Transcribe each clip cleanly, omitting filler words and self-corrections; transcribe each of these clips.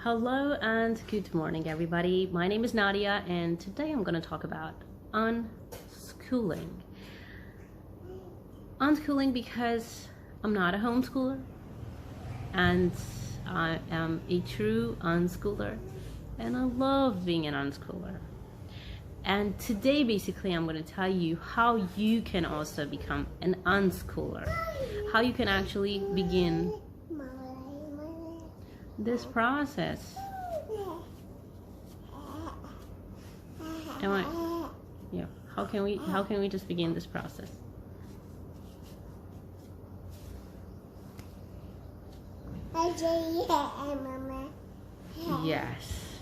Hello and good morning, everybody. My name is Nadia, and today I'm going to talk about unschooling. Unschooling because I'm not a homeschooler, and I am a true unschooler, and I love being an unschooler. And today, basically, I'm going to tell you how you can also become an unschooler, how you can actually begin this process. Yeah, how can we just begin this process? Yes.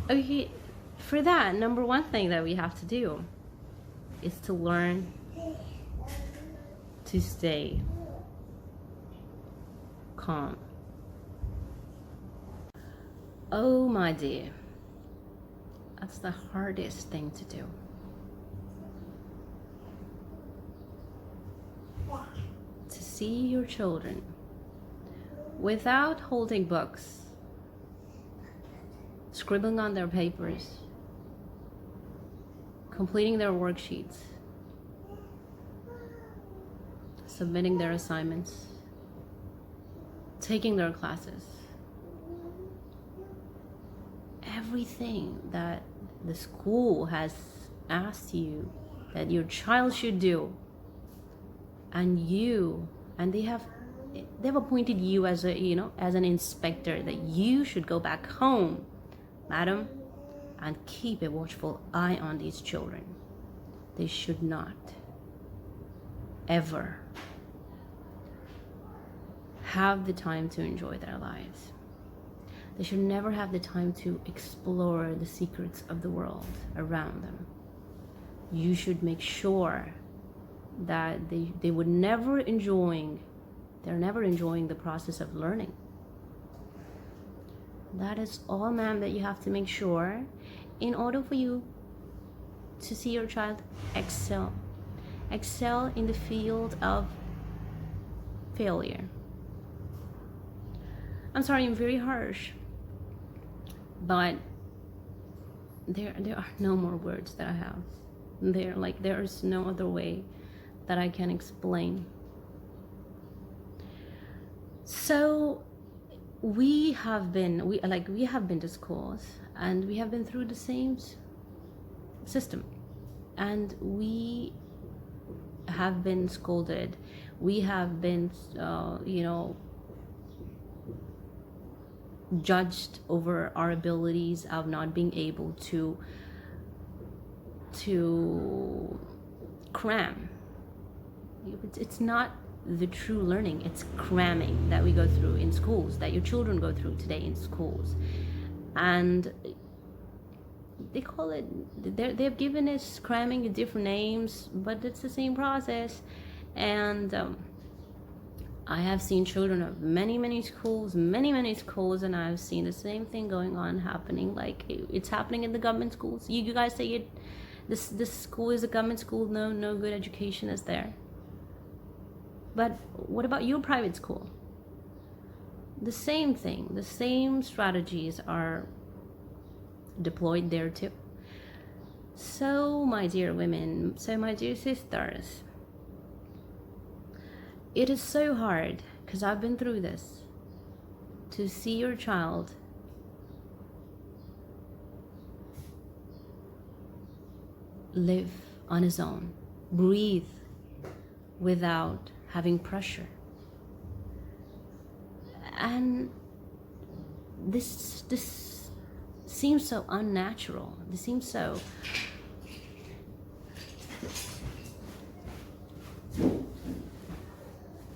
Okay, for that, number one thing that we have to do is to learn to stay calm. Oh my dear, that's the hardest thing to do. To see your children without holding books, scribbling on their papers, completing their worksheets, submitting their assignments, taking their classes. Everything that the school has asked you that your child should do, and they have appointed you as as an inspector, that you should go back home, madam, and keep a watchful eye on these children. They should not ever have the time to enjoy their lives. They should never have the time to explore the secrets of the world around them. You should make sure that they're never enjoying the process of learning. That is all, ma'am, that you have to make sure in order for you to see your child excel in the field of failure. I'm sorry, I'm very harsh, but there are no more words that I have. There is no other way that I can explain. So we have been to schools, and we have been through the same system, and we have been scolded. We have been judged over our abilities of not being able to cram. It's not the true learning, it's cramming that we go through in schools, that your children go through today in schools. And they call it, they've given us cramming different names, but it's the same process. And I have seen children of many schools, and I've seen the same thing happening. Like it's happening in the government schools. You guys say this school is a government school, no good education is there. But what about your private school? The same thing, the same strategies are deployed there too. So my dear women, my dear sisters, it is so hard, because I've been through this, to see your child live on his own, breathe without having pressure. And this seems so unnatural. This seems so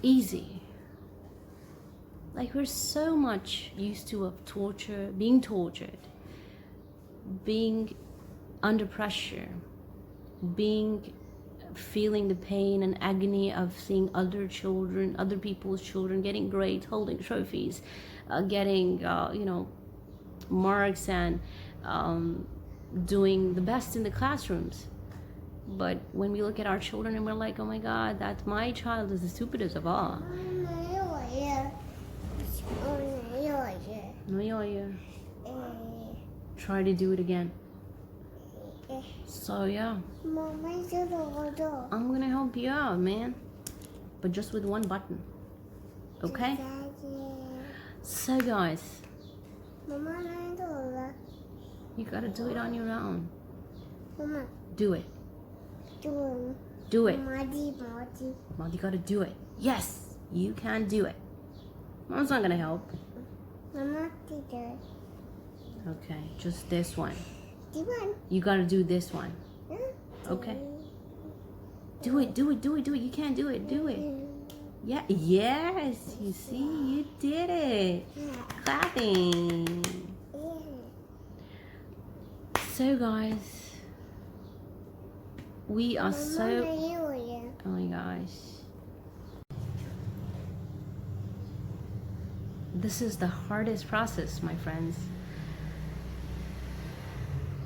easy. Like we're so much used to being tortured, being under pressure, feeling the pain and agony of seeing other people's children getting grades, holding trophies, getting marks, and doing the best in the classrooms. But when we look at our children and we're like, oh my God, that my child is the stupidest of all. Try to do it again. So yeah, I'm gonna help you out, man, but just with one button, okay? So guys, you gotta do it on your own. Do it. Do it. Mom, you gotta do it. Yes, you can do it. Mom's not gonna help. Okay, just this one. You gotta do this one. Okay. Do it. You can't do it. Do it. Yeah. Yes. You see, you did it. Clapping. So guys, we are so. Oh my gosh. This is the hardest process, my friends.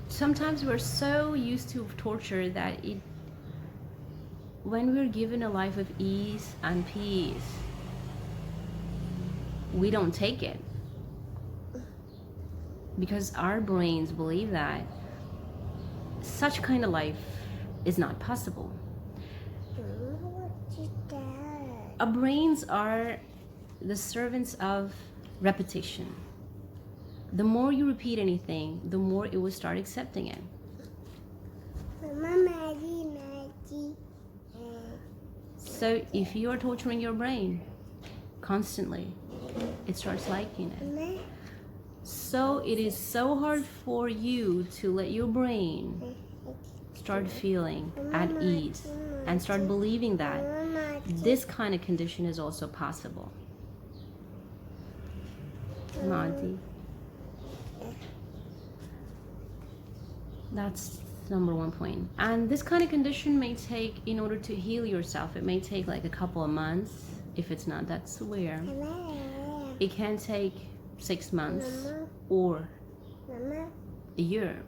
Sometimes we're so used to torture that when we're given a life of ease and peace, we don't take it. Because our brains believe that such kind of life is not possible. Our brains are the servants of repetition. The more you repeat anything, the more it will start accepting it. So if you are torturing your brain constantly, it starts liking it. So it is so hard for you to let your brain start feeling at ease and start believing that this kind of condition is also possible. Madi. That's number one point. And this kind of condition may take, in order to heal yourself, it may take like a couple of months, if it's not that severe. It can take 6 months or a year,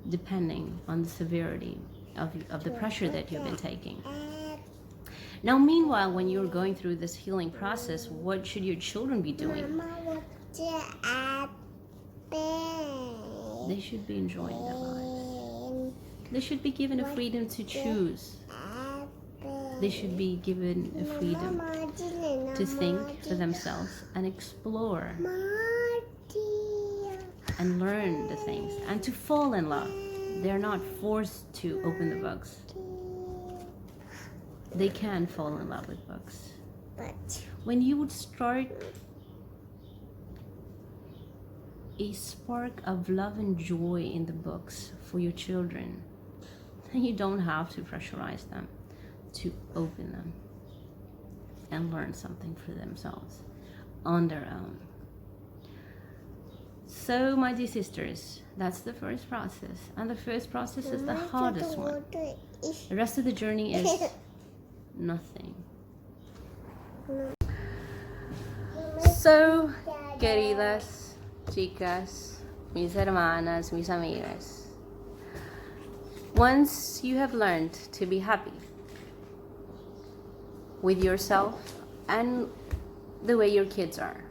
depending on the severity of the pressure that you've been taking. Now, meanwhile, when you're going through this healing process, what should your children be doing? They should be enjoying their lives. They should be given a freedom to choose. They should be given a freedom to think for themselves and explore and learn the things and to fall in love. They're not forced to open the books. They can fall in love with books. When you would start a spark of love and joy in the books for your children, then you don't have to pressurize them to open them and learn something for themselves on their own. So, my dear sisters, that's the first process. And the first process is the hardest one. The rest of the journey is nothing. So, queridas, chicas, mis hermanas, mis amigas, once you have learned to be happy with yourself and the way your kids are,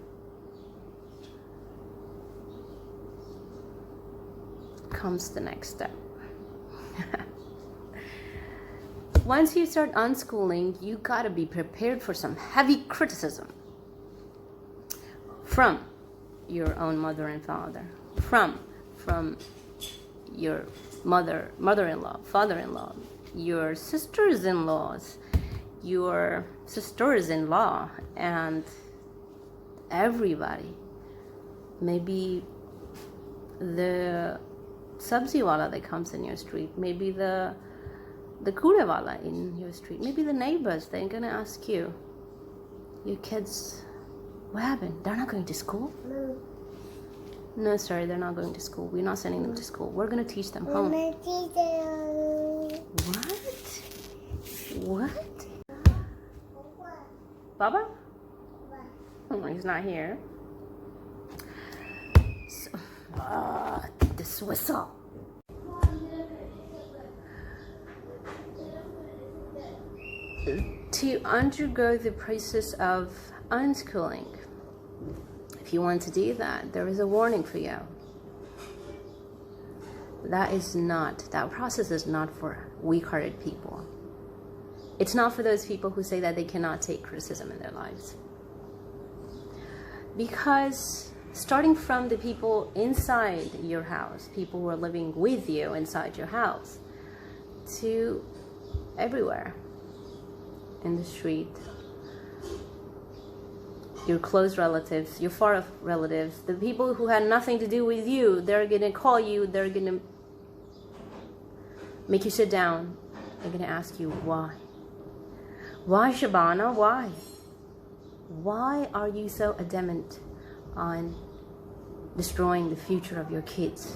comes the next step. Once you start unschooling, you gotta be prepared for some heavy criticism from your own mother and father, from your mother-in-law, father-in-law, your sisters-in-laws, your sisters-in-law, and everybody. Maybe the sabzi wala that comes in your street, maybe the kure wala in your street, maybe the neighbors. They're gonna ask you, your kids, what happened? They're not going to school? No, sorry, they're not going to school. We're not sending them to school. We're gonna teach them home. What? Baba? Oh, he's not here. So, this whistle. To undergo the process of unschooling, If you want to do that, there is a warning for you. That process is not for weak-hearted people. It's not for those people who say that they cannot take criticism in their lives. Because starting from the people inside your house, people who are living with you inside your house, to everywhere, in the street, your close relatives, your far off relatives, the people who had nothing to do with you, they're going to call you, they're going to make you sit down. They're going to ask you why. Why, Shabana? Why? Why are you so adamant on destroying the future of your kids?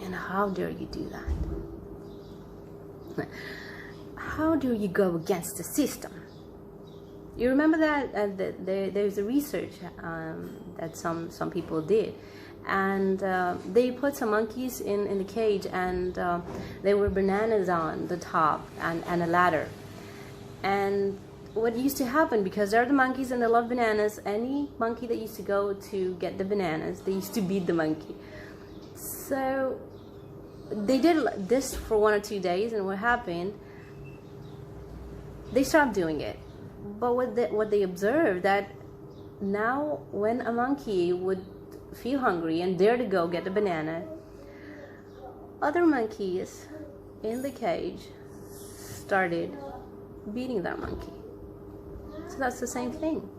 And how dare you do that? How do you go against the system? You remember that there's a research that some people did, and they put some monkeys in the cage, and there were bananas on the top and a ladder. And what used to happen, because they're the monkeys and they love bananas, any monkey that used to go to get the bananas, they used to beat the monkey. So they did this for 1 or 2 days, and what happened, they stopped doing it. But what they observed, that now when a monkey would feel hungry and dare to go get a banana, other monkeys in the cage started beating that monkey. So that's the same thing.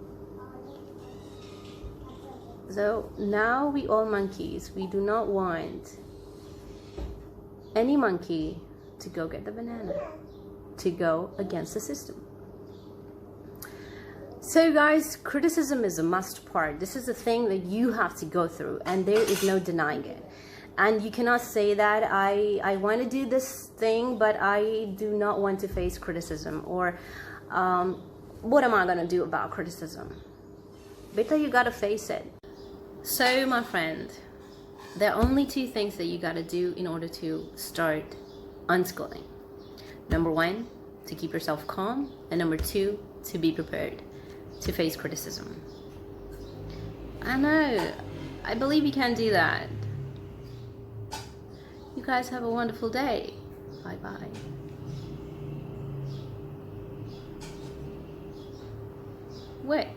So now we all monkeys, we do not want any monkey to go get the banana, to go against the system. So guys, criticism is a must part. This is a thing that you have to go through, and there is no denying it. And you cannot say that I want to do this thing, but I do not want to face criticism, or what am I going to do about criticism? Better you got to face it. So my friend, there are only 2 things that you got to do in order to start unschooling. Number 1, to keep yourself calm, and number 2, to be prepared to face criticism. I know, I believe you can do that. You guys have a wonderful day. Bye bye. What?